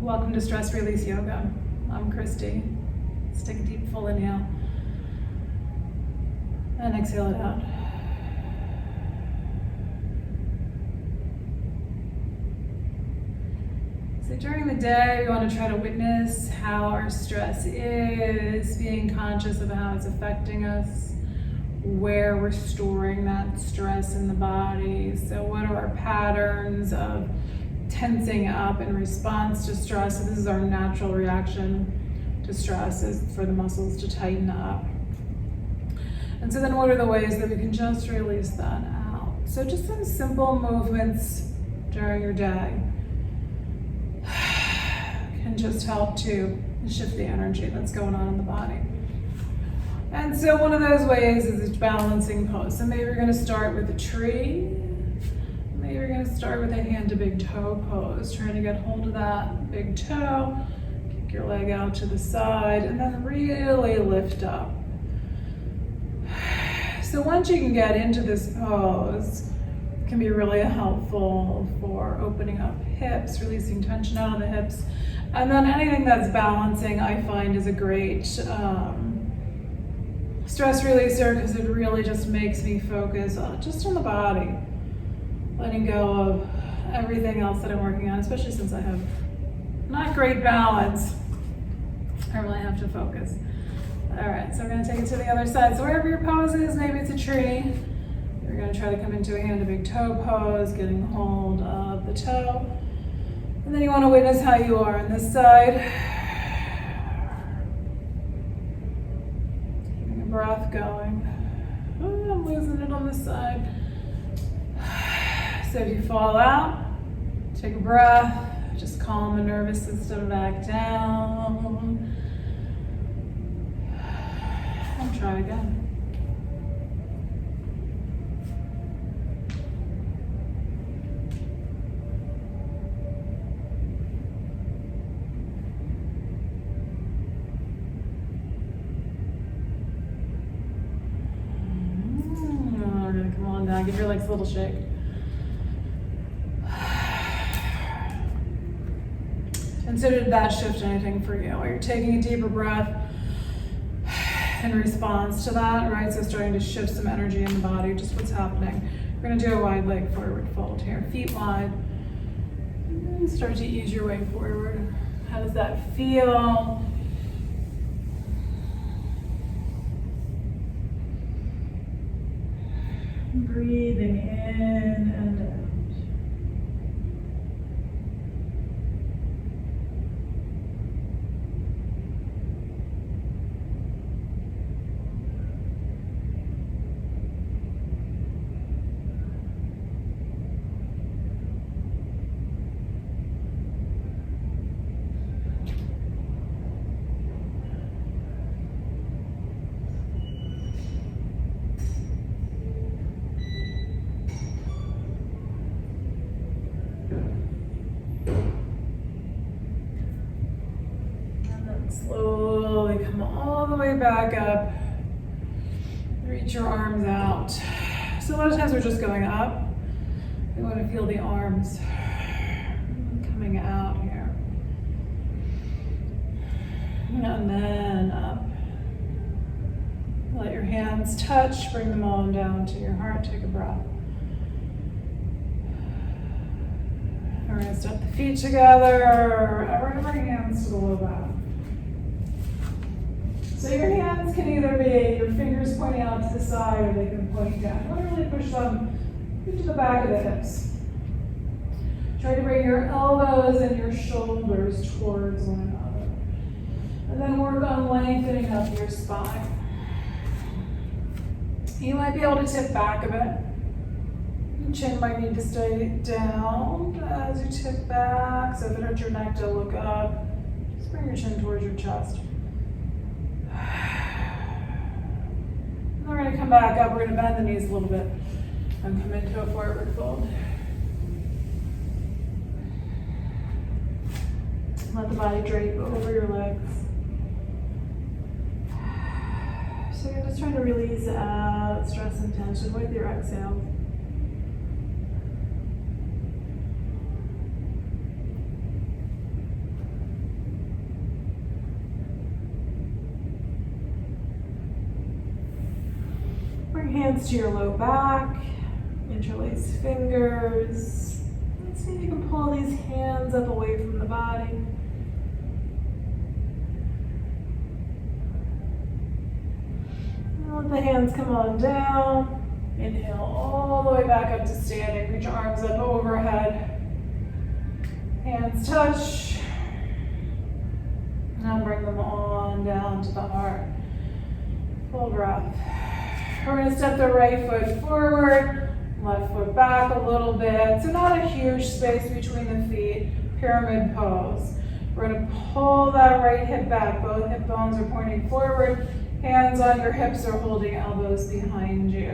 Welcome to Stress Release Yoga. I'm Christy. Let's take a deep full inhale and exhale it out. So during the day, we want to try to witness how our stress is, being conscious of how it's affecting us, where we're storing that stress in the body. So what are our patterns of tensing up in response to stress? So this is our natural reaction to stress, is for the muscles to tighten up. And so then what are the ways that we can just release that out? So just some simple movements during your day can just help to shift the energy that's going on in the body. And so one of those ways is a balancing pose. So maybe you're going to start with a tree. Maybe you're going to start with a hand to big toe pose, trying to get hold of that big toe, kick your leg out to the side, and then really lift up. So once you can get into this pose, it can be really helpful for opening up hips, releasing tension out of the hips. And then anything that's balancing, I find, is a great stress releaser, because it really just makes me focus just on the body, letting go of everything else that I'm working on, especially since I have not great balance. I really have to focus. All right, so we're going to take it to the other side. So wherever your pose is, maybe it's a tree. You're going to try to come into a hand to big toe pose, getting hold of the toe. And then you want to witness how you are on this side. Keeping a breath going. Oh, I'm losing it on this side. So if you fall out, take a breath. Just calm the nervous system back down. And try again. Come on down, give your legs a little shake. And so did that shift anything for you? Are you taking a deeper breath in response to that, right? So starting to shift some energy in the body, just what's happening. We're gonna do a wide leg forward fold here, feet wide. And then start to ease your way forward. How does that feel? Breathing in and out. Slowly come all the way back up. Reach your arms out. So a lot of times we're just going up. We want to feel the arms coming out here. And then up. Let your hands touch. Bring them all down to your heart. Take a breath. We're going to step the feet together. And we're going to bring hands to the low back. So your hands can either be your fingers pointing out to the side, or they can point down. You want to really push them into the back of the hips. Try to bring your elbows and your shoulders towards one another. And then work on lengthening up your spine. You might be able to tip back a bit. Your chin might need to stay down as you tip back. So if it hurts your neck to look up, just bring your chin towards your chest. And we're going to come back up. We're going to bend the knees a little bit and come into a forward fold. Let the body drape over your legs. So you're just trying to release out stress and tension with your exhale. hands to your low back, interlace fingers. Let's see if you can pull these hands up away from the body. Let the hands come on down. Inhale all the way back up to standing. Reach your arms up overhead. Hands touch. Now bring them on down to the heart. Full breath. We're going to step the right foot forward, left foot back a little bit. So not a huge space between the feet. Pyramid pose. We're going to pull that right hip back. Both hip bones are pointing forward. Hands on your hips or holding elbows behind you.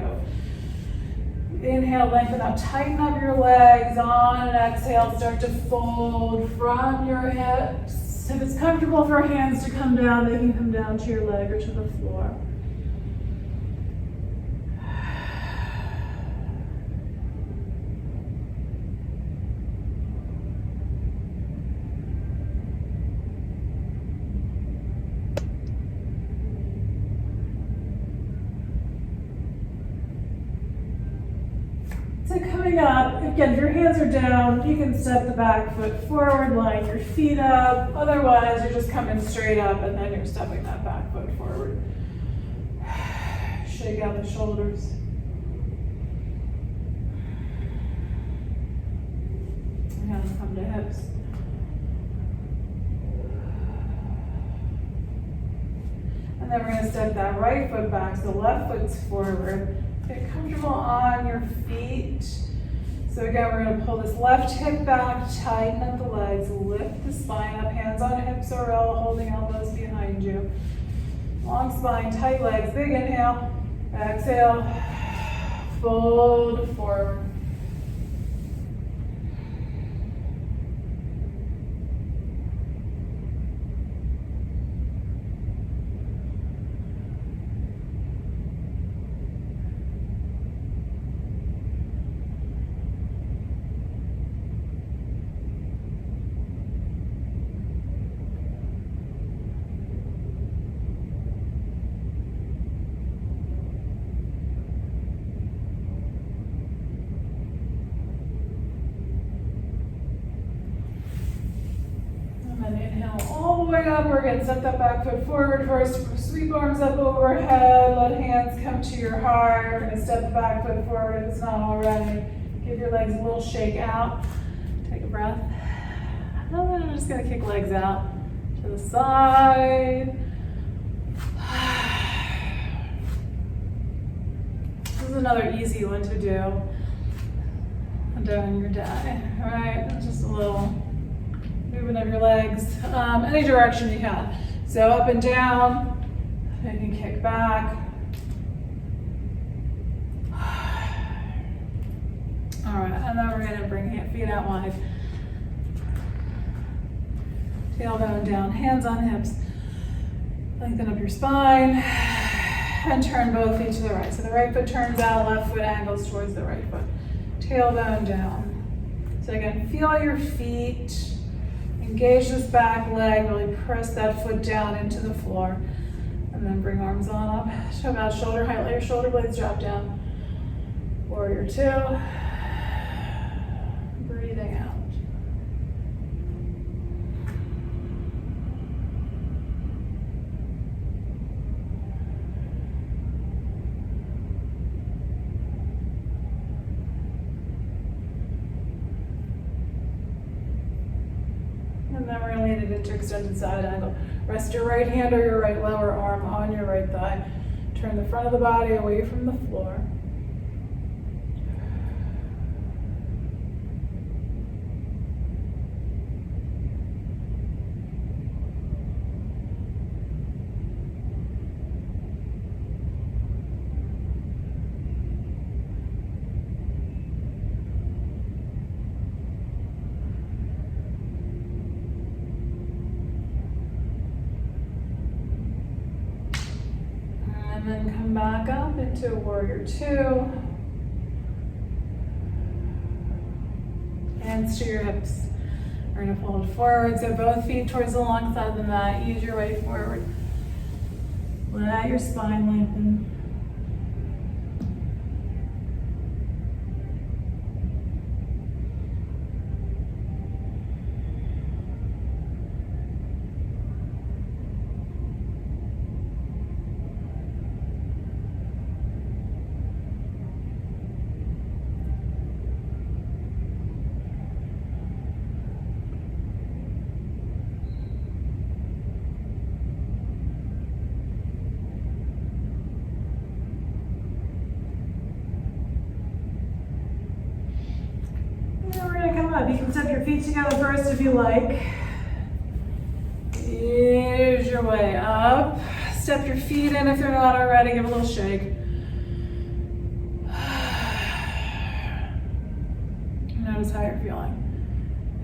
Inhale, lengthen up, tighten up your legs. On an exhale, start to fold from your hips. If it's comfortable for hands to come down, they can come down to your leg or to the floor. So coming up, again, if your hands are down, you can step the back foot forward, line your feet up. Otherwise, you're just coming straight up and then you're stepping that back foot forward. Shake out the shoulders. Hands come to hips. And then we're going to step that right foot back, so the left foot's forward. Get comfortable on your feet. So again, we're going to pull this left hip back, tighten up the legs, lift the spine up, hands on hips or holding elbows behind you. Long spine, tight legs, big inhale, exhale, fold forward. Up, we're going to step that back foot forward first. Sweep arms up overhead. Let hands come to your heart. We're going to step the back foot forward if it's not already. Give your legs a little shake out. Take a breath. And then I'm just going to kick legs out to the side. This is another easy one to do during your day. All right, just a little movement of your legs, any direction you can. So up and down, you can kick back. All right, and then we're going to bring feet out wide. Tailbone down, hands on hips. Lengthen up your spine and turn both feet to the right. So the right foot turns out, left foot angles towards the right foot. Tailbone down. So again, feel your feet. Engage this back leg, really press that foot down into the floor. And then bring arms on up to about shoulder height. Let your shoulder blades drop down. Warrior two. Breathing out. And then we're going to lean it into extended side angle. Rest your right hand or your right lower arm on your right thigh. Turn the front of the body away from the floor. And then come back up into warrior two. Hands to your hips. We're going to fold forward, so both feet towards the long side of the mat. Ease your way forward. Let your spine lengthen. You can step your feet together first if you like. Ease your way up. Step your feet in if they're not already. Give a little shake. Notice how you're feeling.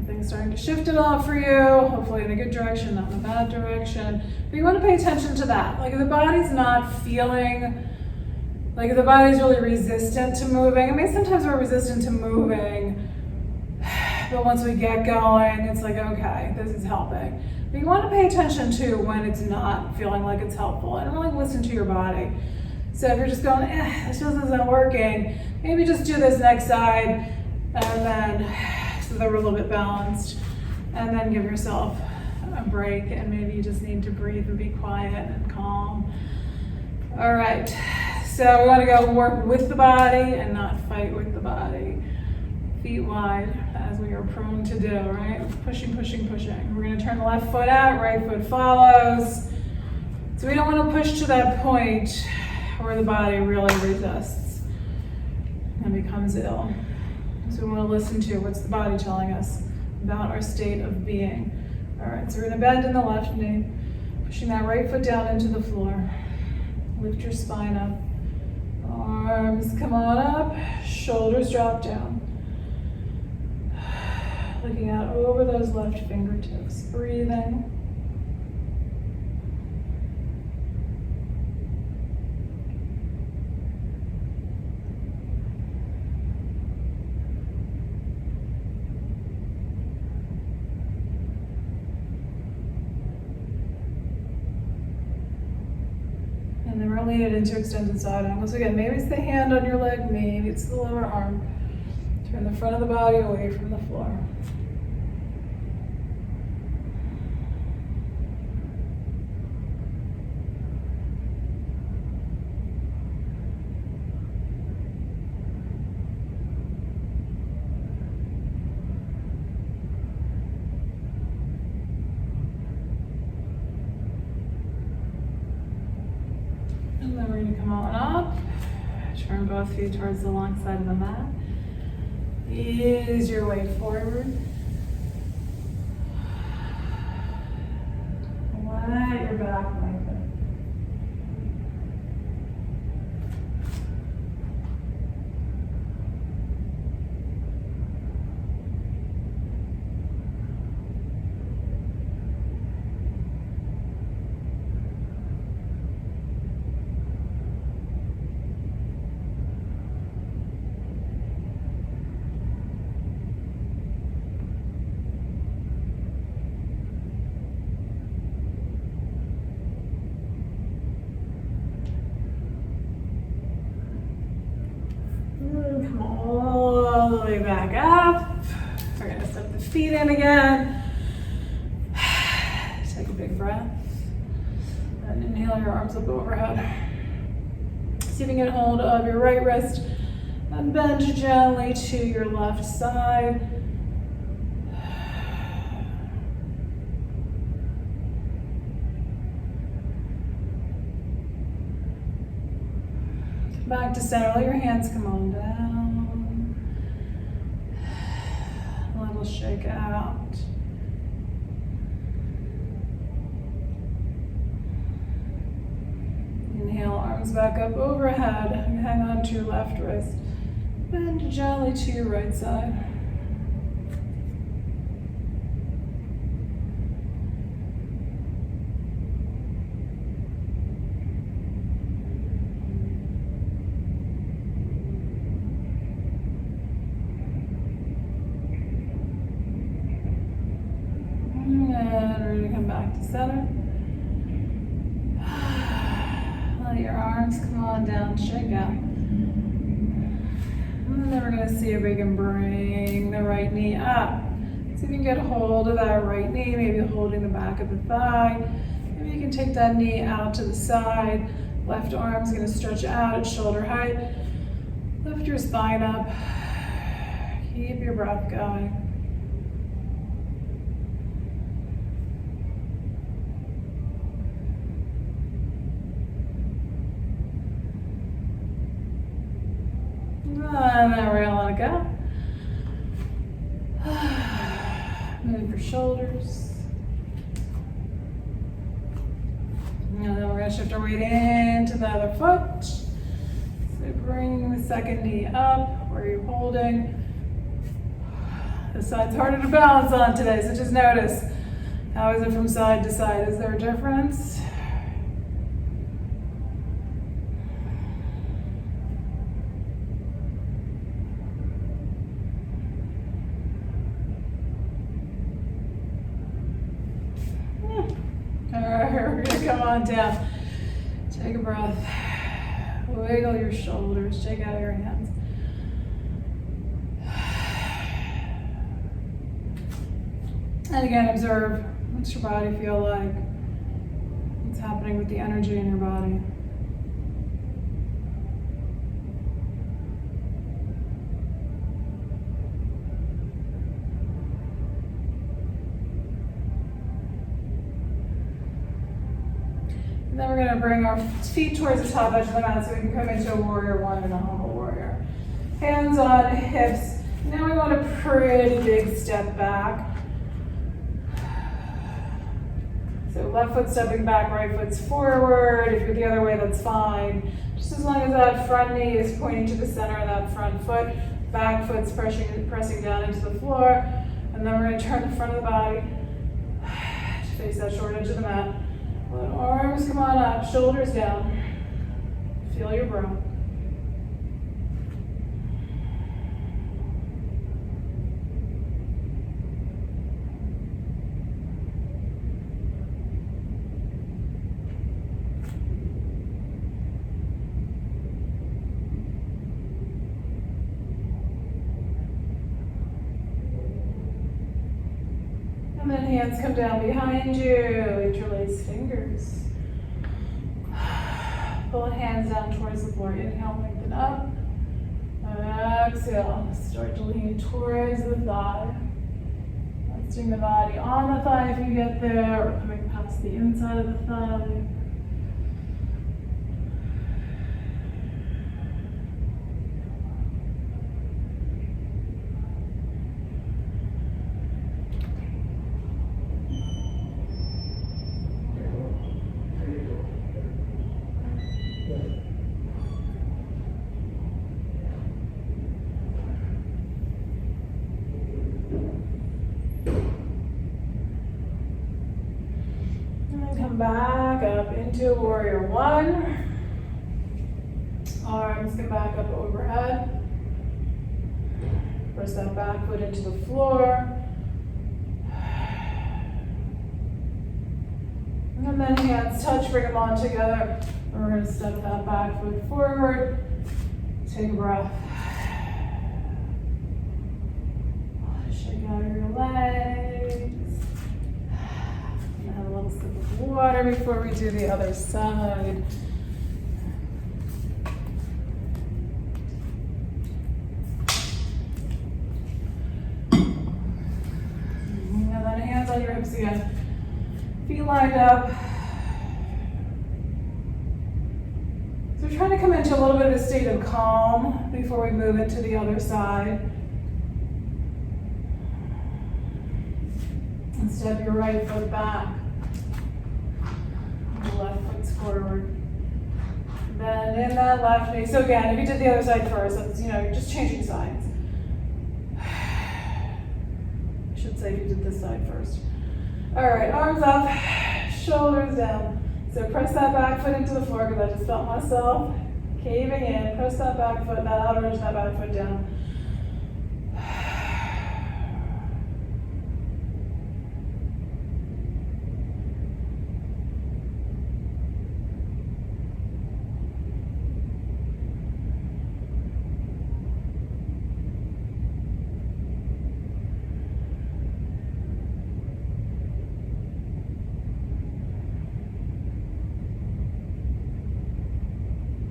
Things starting to shift it all for you, hopefully in a good direction, not in a bad direction. But you want to pay attention to that. Like if the body's not feeling, like if the body's really resistant to moving. I mean, sometimes we're resistant to moving, but once we get going, it's like, okay, this is helping. But you want to pay attention to when it's not feeling like it's helpful and really listen to your body. So if you're just going, this just isn't working, maybe just do this next side and then so that we're a little bit balanced, and then give yourself a break, and maybe you just need to breathe and be quiet and calm. All right, so we want to go work with the body and not fight with the body. Feet wide, as we are prone to do, right? Pushing, pushing, pushing. We're going to turn the left foot out, right foot follows. So we don't want to push to that point where the body really resists and becomes ill. So we want to listen to what's the body telling us about our state of being. All right, so we're going to bend in the left knee, pushing that right foot down into the floor. Lift your spine up. Arms come on up, shoulders drop down. Looking out over those left fingertips. Breathing. And then we'll lean it into extended side angles. Again, maybe it's the hand on your leg, maybe it's the lower arm. Turn the front of the body away from the floor. And then we're going to come on up. Turn both feet towards the long side of the mat. Ease your way forward. Let your back lengthen. Come all the way back up. We're going to step the feet in again. Take a big breath. And inhale your arms up overhead. See if you can get hold of your right wrist and bend gently to your left side. Back to center, let your hands come on down. A little shake out. Inhale, arms back up overhead. Hang on to your left wrist. Bend gently to your right side. And we're going to come back to center. Let your arms come on down, shake out. And then we're going to see if we can bring the right knee up. See if you can get a hold of that right knee, maybe holding the back of the thigh. Maybe you can take that knee out to the side. Left arm's going to stretch out at shoulder height. Lift your spine up. Keep your breath going. And then we're going to let it go. shoulders. And then we're going to shift our weight into the other foot. So bring the second knee up where you're holding. This side's harder to balance on today, so just notice, how is it from side to side? Is there a difference? All right, we're gonna come on down. Take a breath. Wiggle your shoulders, shake out your hands. And again, observe, what's your body feel like? What's happening with the energy in your body? And then we're going to bring our feet towards the top edge of the mat so we can come into a warrior one and a humble warrior. Hands on hips. Now we want a pretty big step back. So left foot stepping back, right foot's forward. If you're the other way, that's fine. Just as long as that front knee is pointing to the center of that front foot, back foot's pressing down into the floor. And then we're going to turn the front of the body to face that short edge of the mat. Let arms come on up, shoulders down. Feel your breath. And then hands come down behind you, interlace fingers. Pull hands down towards the floor. Inhale, lengthen up. Exhale, start to lean towards the thigh. Resting the body on the thigh if you get there, or coming past the inside of the thigh. Back up into warrior one. Arms come back up overhead. Press that back foot into the floor. And then hands touch, bring them on together. And we're going to step that back foot forward. Take a breath. Shake out your legs. Have a little sip of water before we do the other side. And then hands on your hips again. Feet lined up. So we're trying to come into a little bit of a state of calm before we move into the other side. And step your right foot back. The left foot's forward. Then in that left knee. So again, if you did the other side first, that's, you're just changing sides. I should say if you did this side first. All right, arms up, shoulders down. So press that back foot into the floor because I just felt myself caving in. Press that back foot, that outer edge of that back foot down.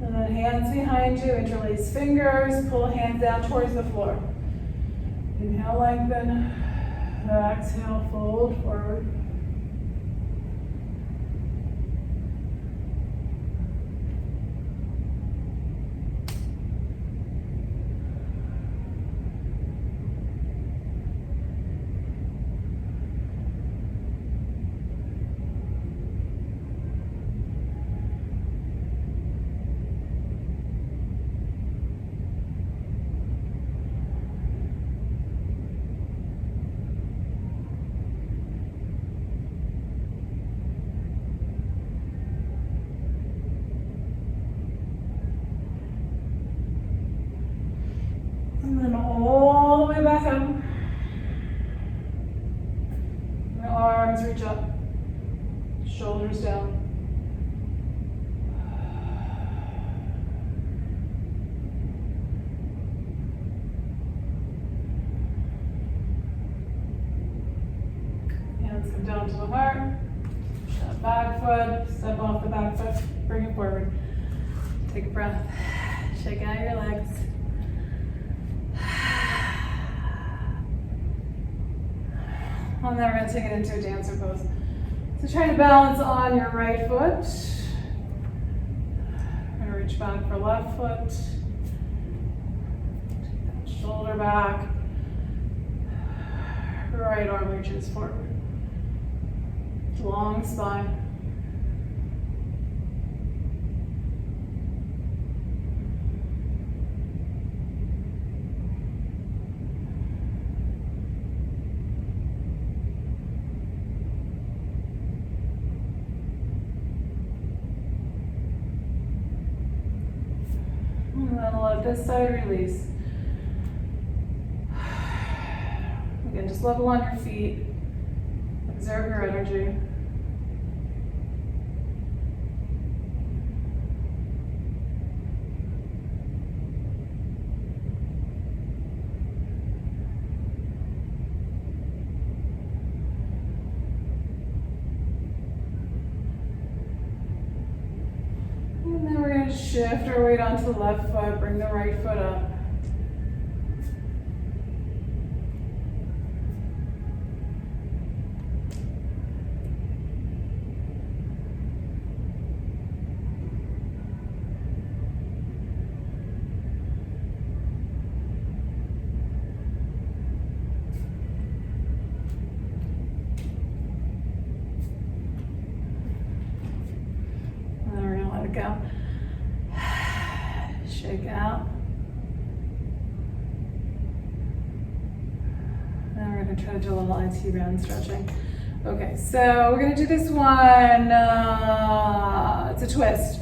And then hands behind you, interlace fingers, pull hands down towards the floor. Inhale, lengthen. Exhale, fold forward. Arms reach up, shoulders down. Hands come down to the heart. Step back foot, step off the back foot, bring it forward. Take a breath, shake out your legs. And then we're going to take it into a dancer pose. So try to balance on your right foot. We're going to reach back for left foot. Take that shoulder back. Right arm reaches forward. Long spine. And then let this side release. Again, just level on your feet. Observe your energy. And then we're going to shift our weight onto the left foot, bring the right foot up. Go. Shake out. Now we're going to try to do a little IT band stretching. Okay, so we're going to do this one. It's a twist.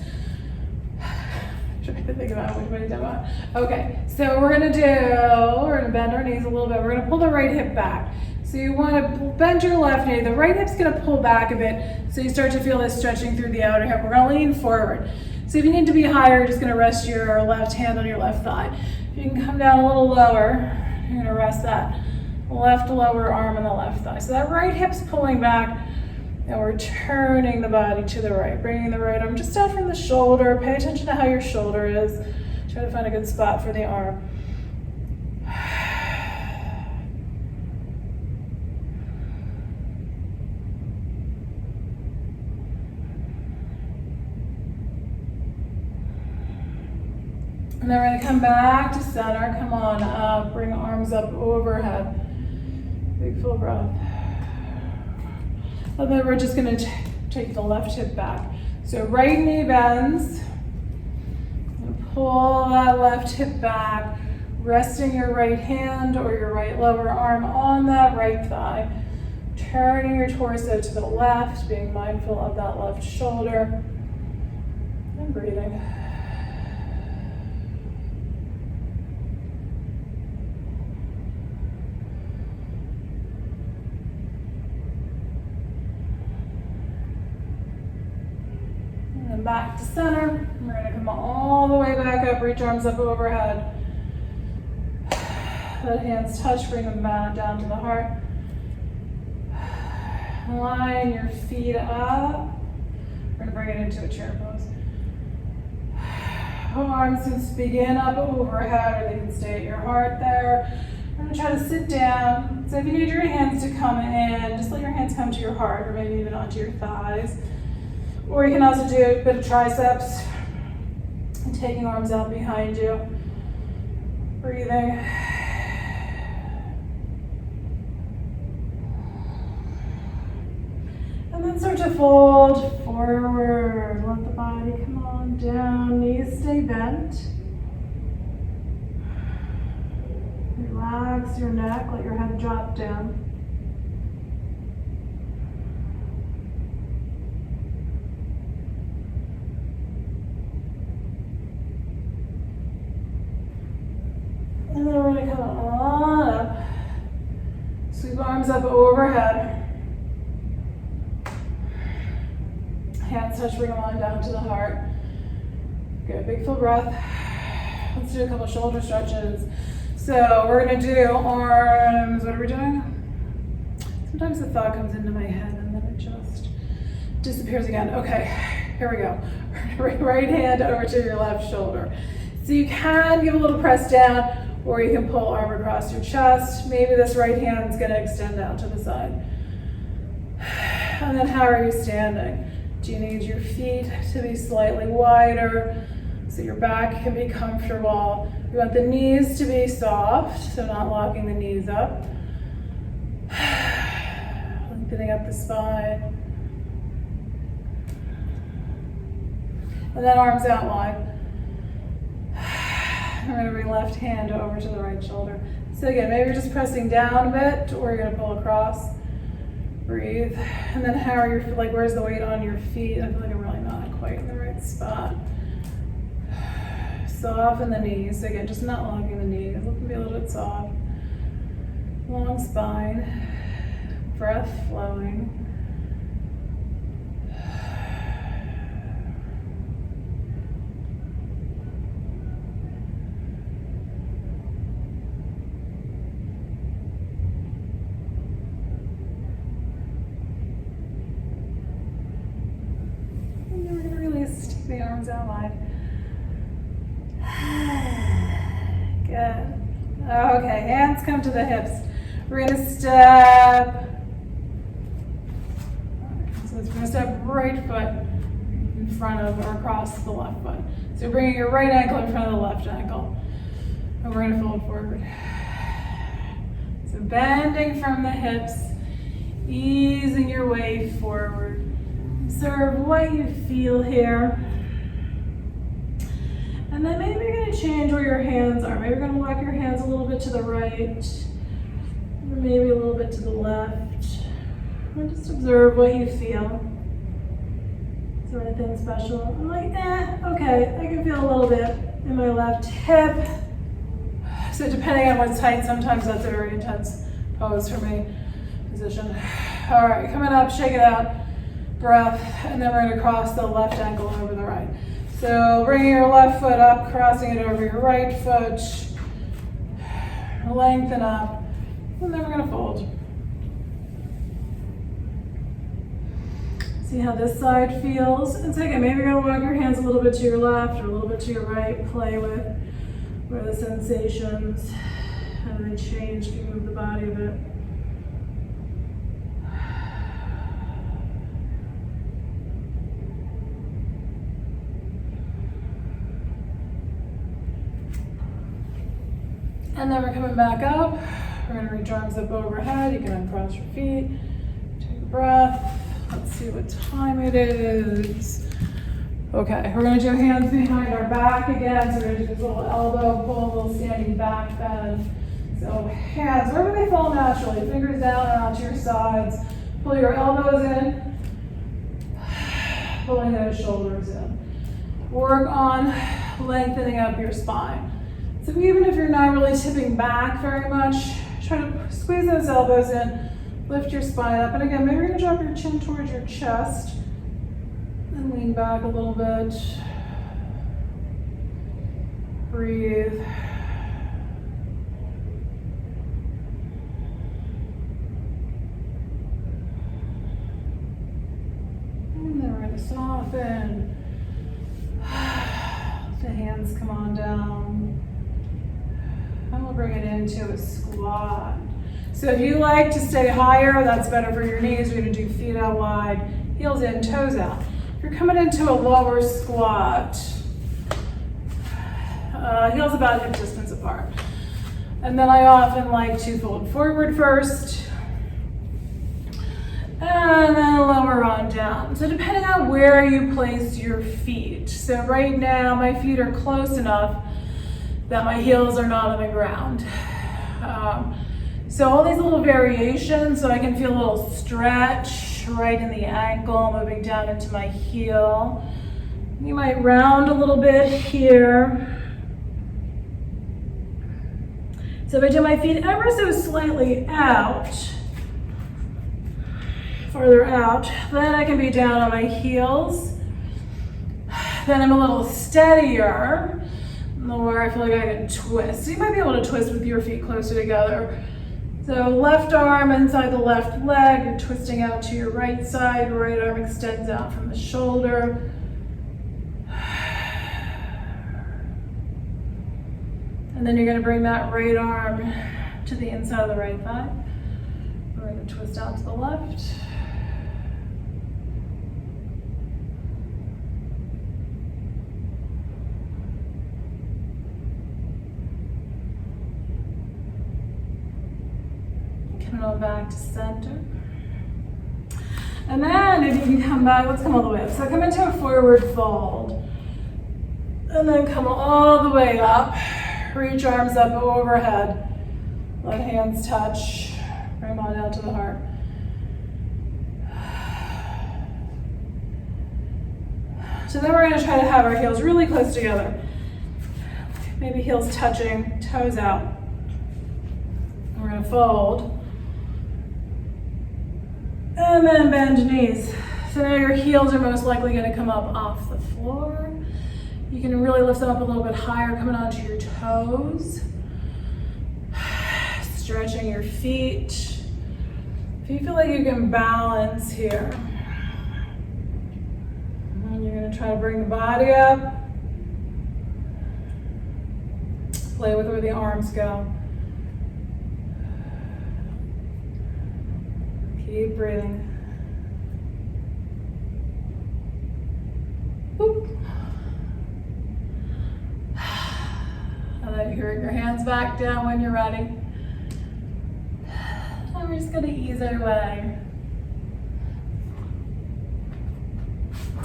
Trying to think about which way to do it. Okay, so we're going to bend our knees a little bit. We're going to pull the right hip back. So you want to bend your left knee. The right hip's going to pull back a bit, so you start to feel this stretching through the outer hip. We're going to lean forward. So if you need to be higher, you're just going to rest your left hand on your left thigh. If you can come down a little lower, you're going to rest that left lower arm on the left thigh. So that right hip's pulling back, and we're turning the body to the right, bringing the right arm just out from the shoulder. Pay attention to how your shoulder is. Try to find a good spot for the arm. And then we're going to come back to center. Come on up. Bring arms up overhead. Big full breath. And then we're just going to take the left hip back. So right knee bends. Pull that left hip back. Resting your right hand or your right lower arm on that right thigh. Turning your torso to the left. Being mindful of that left shoulder. And breathing. Back to center. We're going to come all the way back up, reach arms up overhead. Let hands touch, bring them back down to the heart. Line your feet up. We're going to bring it into a chair pose. Arms can begin up overhead, or they can stay at your heart there. We're going to try to sit down. So if you need your hands to come in, just let your hands come to your heart, or maybe even onto your thighs. Or you can also do a bit of triceps, and taking arms out behind you. Breathing. And then start to fold forward. Let the body come on down. Knees stay bent. Relax your neck. Let your head drop down. And then we're going to come on up. Sweep arms up overhead. Hands touch, bring them on down to the heart. Good, big full breath. Let's do a couple shoulder stretches. So we're gonna do arms. What are we doing? Sometimes the thought comes into my head and then it just disappears again. Okay, here we go. Right hand over to your left shoulder. So you can give a little press down, or you can pull arm across your chest. Maybe this right hand's gonna extend out to the side. And then how are you standing? Do you need your feet to be slightly wider so your back can be comfortable? You want the knees to be soft, so not locking the knees up. Lengthening up the spine. And then arms out wide. We're going to bring left hand over to the right shoulder. So again, maybe you're just pressing down a bit, or you're going to pull across. Breathe. And then how are your, like, where's the weight on your feet? I feel like I'm really not quite in the right spot. Soften the knees. So again, just not locking the knees. Look to be a little bit soft. Long spine. Breath flowing. And then we're going to release. Take the arms out wide. Good. Okay, hands come to the hips. We're going to step. So we're going to step right foot in front of or across the left foot. So bringing your right ankle in front of the left ankle. And we're going to fold forward. So bending from the hips, easing your way forward. Observe what you feel here. And then maybe you're going to change where your hands are. Maybe you're going to walk your hands a little bit to the right, or maybe a little bit to the left. Or just observe what you feel. Is there anything special? I'm like, okay, I can feel a little bit in my left hip. So depending on what's tight, sometimes that's a very intense pose for me, position. All right, coming up, shake it out, breath, and then we're going to cross the left ankle over the right. So bringing your left foot up, crossing it over your right foot, lengthen up, and then we're going to fold. See how this side feels. And so again, maybe you're going to walk your hands a little bit to your left or a little bit to your right. Play with where the sensations, how do they change if you move the body a bit. And then we're coming back up. We're going to reach arms up overhead. You can uncross your feet. Take a breath. Let's see what time it is. Okay, we're going to do hands behind our back again. So we're going to do this little elbow pull, little standing back bend. So hands, wherever they fall naturally. Fingers down and onto your sides. Pull your elbows in. Pulling those shoulders in. Work on lengthening up your spine. So even if you're not really tipping back very much, try to squeeze those elbows in, lift your spine up. And again, maybe you're gonna drop your chin towards your chest and lean back a little bit. Breathe. And then we're gonna soften. The hands come on down. And we'll bring it into a squat. So if you like to stay higher, that's better for your knees. We're gonna do feet out wide, heels in, toes out. If you're coming into a lower squat, heels about hip distance apart. And then I often like to fold forward first, and then lower on down. So depending on where you place your feet. So right now, my feet are close enough that my heels are not on the ground. So all these little variations, so I can feel a little stretch right in the ankle, moving down into my heel. You might round a little bit here. So if I do my feet ever so slightly out, farther out. Then I can be down on my heels. Then I'm a little steadier, where I feel like I can twist. So you might be able to twist with your feet closer together. So left arm inside the left leg, you're twisting out to your right side, right arm extends out from the shoulder. And then you're gonna bring that right arm to the inside of the right thigh. We're gonna twist out to the left. Coming on back to center. And then if you can come back, let's come all the way up. So come into a forward fold. And then come all the way up. Reach arms up overhead. Let hands touch. Bring them on down to the heart. So then we're going to try to have our heels really close together. Maybe heels touching, toes out. We're going to fold. And then bend knees. So now your heels are most likely going to come up off the floor. You can really lift them up a little bit higher, coming onto your toes. Stretching your feet. If you feel like you can balance here. And you're going to try to bring the body up. Play with where the arms go. Keep breathing. Whoop. And then you bring your hands back down when you're ready. And we're just going to ease our way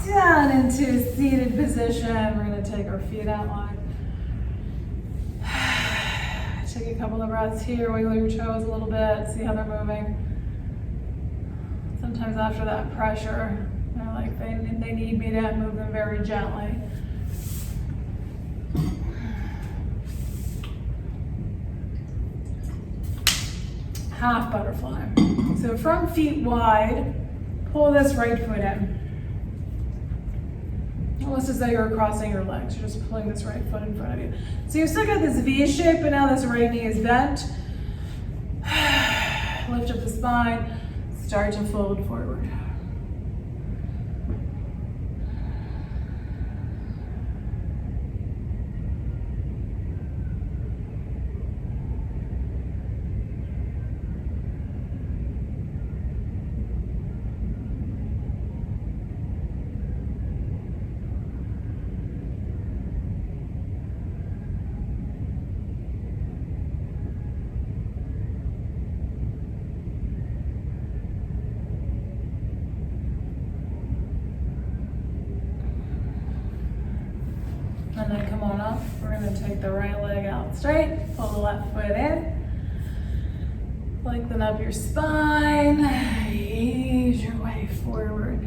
down into a seated position. We're going to take our feet out wide. Take a couple of breaths here, wiggle your toes a little bit, see how they're moving. Sometimes after that pressure, they're like they need me to move them very gently. Half butterfly. So front feet wide, pull this right foot in. Almost as though you're crossing your legs. You're just pulling this right foot in front of you. So you've still got this V shape, but now this right knee is bent. Lift up the spine, start to fold forward. And then come on up. We're going to take the right leg out straight, pull the left foot in. Lengthen up your spine, ease your way forward.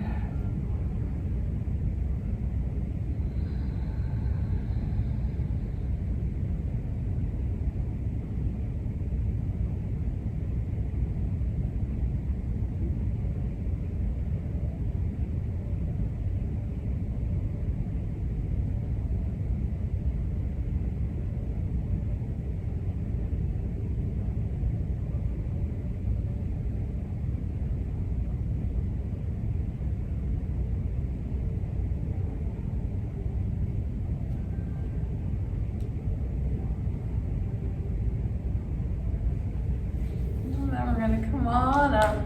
We're going to come on up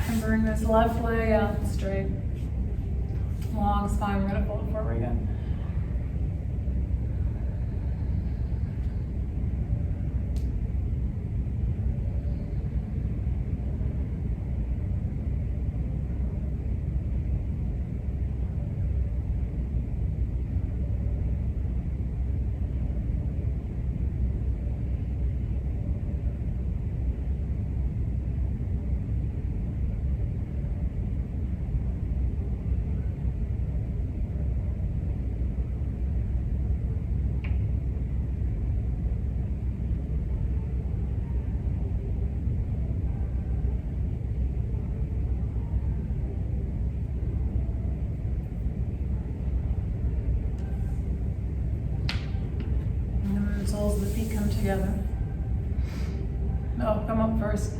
and bring this left leg out straight. Long spine, we're going to fold forward again. together. No, come up first.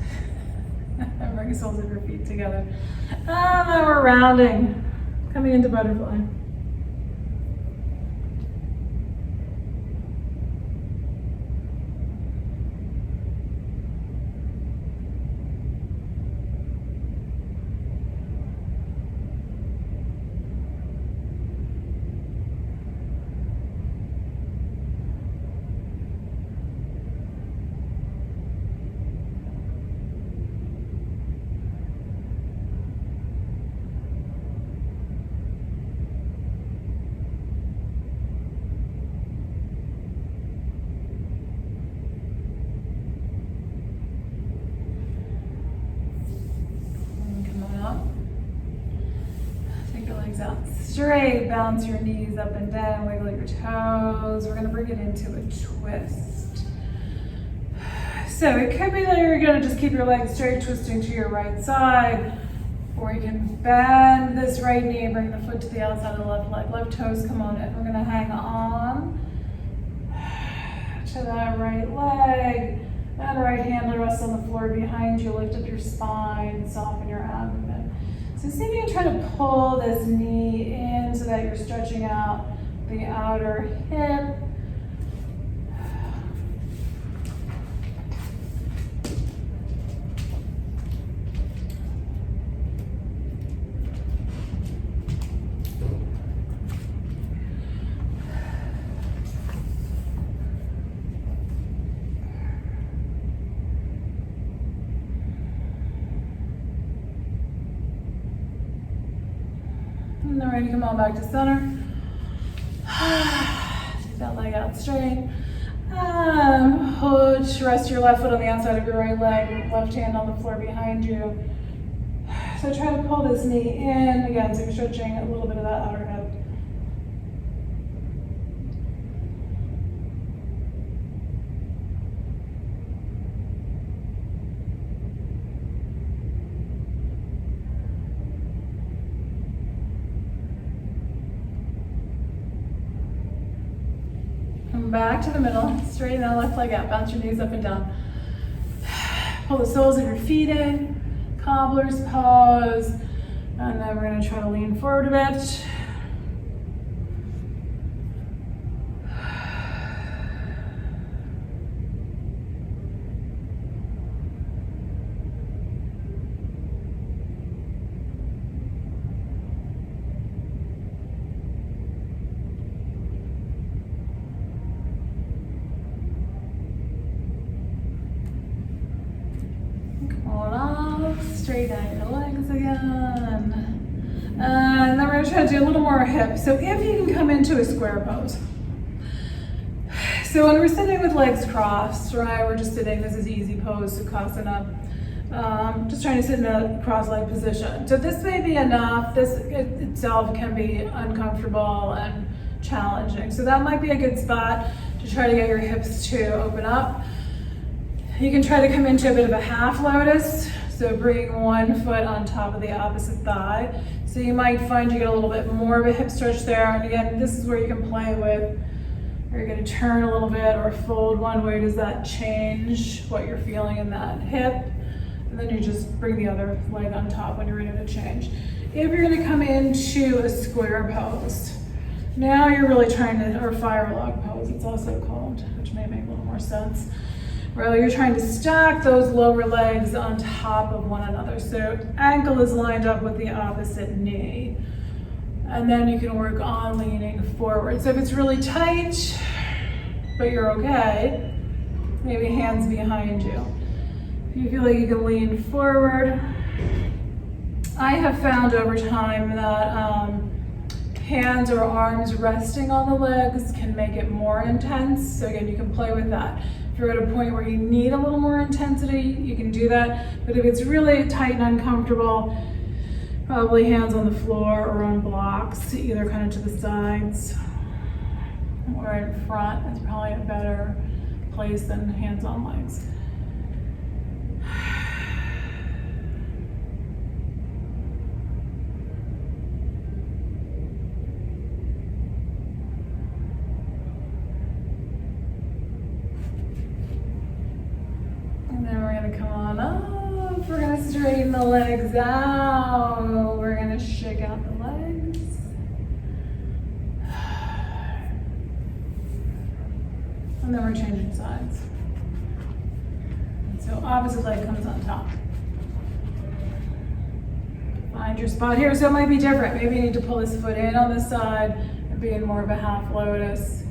And bring the soles of your feet together. And then we're rounding, coming into butterfly. Out straight, bounce your knees up and down, wiggle your toes. We're going to bring it into a twist. So it could be that you're going to just keep your legs straight, twisting to your right side, or you can bend this right knee, bring the foot to the outside of the left leg. Left toes come on in. We're going to hang on to that right leg, and right hand to rest on the floor behind you. Lift up your spine, soften your abdomen. So see if you can try to pull this knee in so that you're stretching out the outer hip. And then we're going to come on back to center. Take that leg out straight. Rest your left foot on the outside of your right leg, left hand on the floor behind you. So try to pull this knee in again, so you're stretching a little bit of that outer hip. Back to the middle, straighten that left leg out, bounce your knees up and down. Pull the soles of your feet in, cobbler's pose, and then we're going to try to lean forward a bit. Straighten out your legs again. And then we're going to try to do a little more hip. So if you can come into a square pose. So when we're sitting with legs crossed, right, we're just sitting, this is easy pose, Sukhasana. Just trying to sit in a cross-leg position. So this may be enough. This itself can be uncomfortable and challenging. So that might be a good spot to try to get your hips to open up. You can try to come into a bit of a half lotus. So bring one foot on top of the opposite thigh. So you might find you get a little bit more of a hip stretch there. And again, this is where you can play with, are you going to turn a little bit or fold one way? Does that change what you're feeling in that hip? And then you just bring the other leg on top when you're ready to change. If you're going to come into a square pose, now you're really trying to, or fire log pose, it's also called, which may make a little more sense. Where you're trying to stack those lower legs on top of one another. So ankle is lined up with the opposite knee. And then you can work on leaning forward. So if it's really tight, but you're okay, maybe hands behind you. If you feel like you can lean forward, I have found over time that hands or arms resting on the legs can make it more intense. So again, you can play with that. If you're at a point where you need a little more intensity, you can do that. But if it's really tight and uncomfortable, probably hands on the floor or on blocks, either kind of to the sides or in front is probably a better place than hands on legs. Straighten the legs out. We're gonna shake out the legs. And then we're changing sides. So opposite leg comes on top. Find your spot here. So it might be different. Maybe you need to pull this foot in on this side and be in more of a half lotus.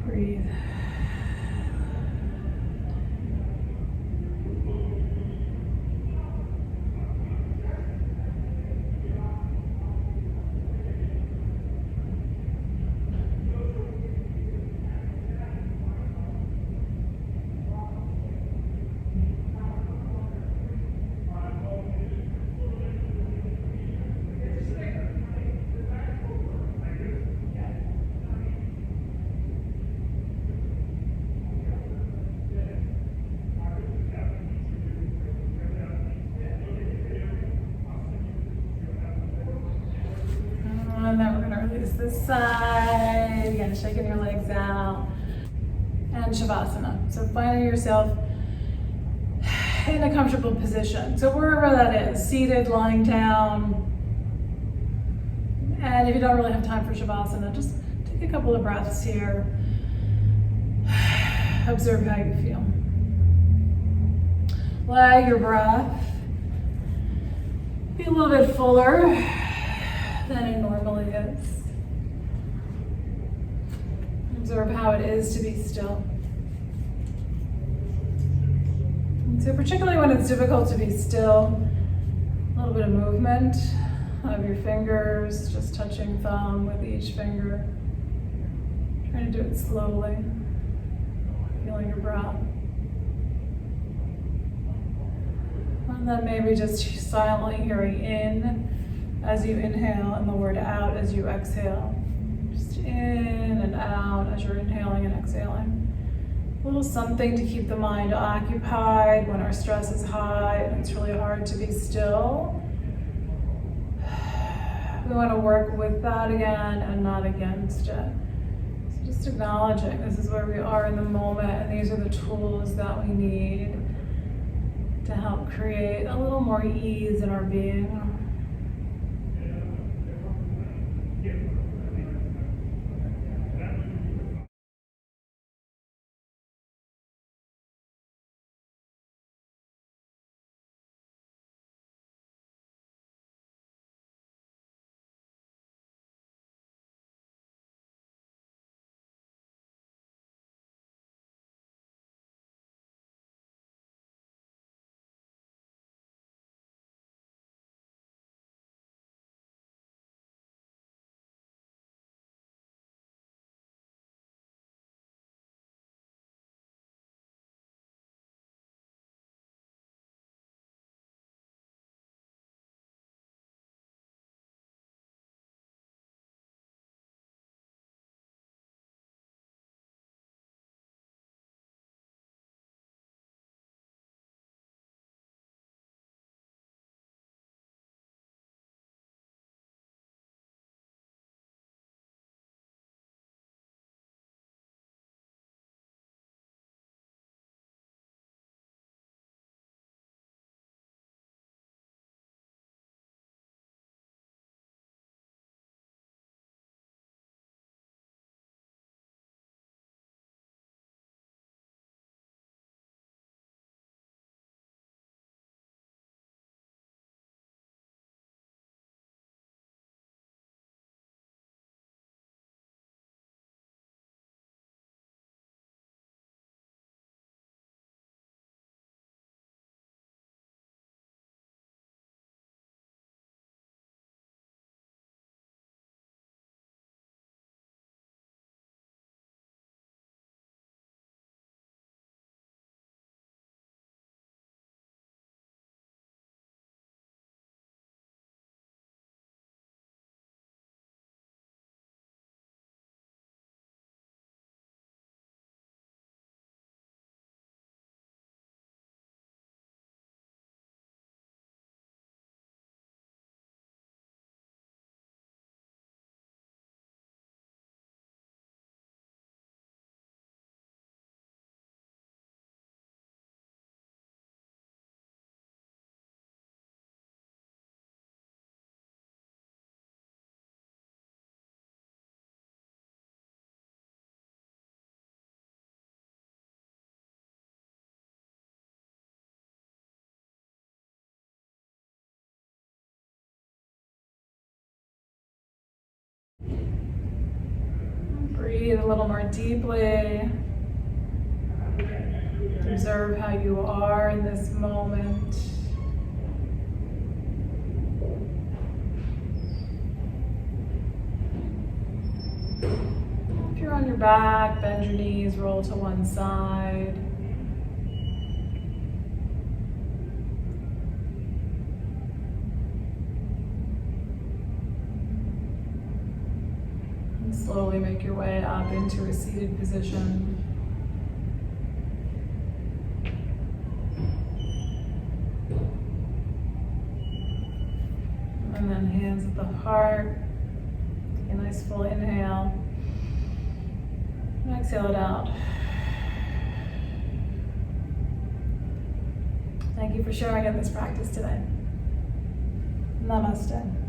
Breathe. And then we're gonna release this side. Again, shaking your legs out. And Shavasana. So finding yourself in a comfortable position. So wherever that is, seated, lying down. And if you don't really have time for Shavasana, just take a couple of breaths here. Observe how you feel. Let your breath be a little bit fuller than it normally is. Observe how it is to be still. And so particularly when it's difficult to be still, a little bit of movement of your fingers, just touching thumb with each finger. Trying to do it slowly, feeling your breath. And then maybe just silently hearing in as you inhale and the word out as you exhale. Just in and out as you're inhaling and exhaling. A little something to keep the mind occupied when our stress is high and it's really hard to be still. We want to work with that again and not against it. So just acknowledging this is where we are in the moment and these are the tools that we need to help create a little more ease in our being. a little more deeply. Observe how you are in this moment. If you're on your back, bend your knees, roll to one side. And slowly make your way up into a seated position. And then hands at the heart. Take a nice full inhale. And exhale it out. Thank you for sharing in this practice today. Namaste.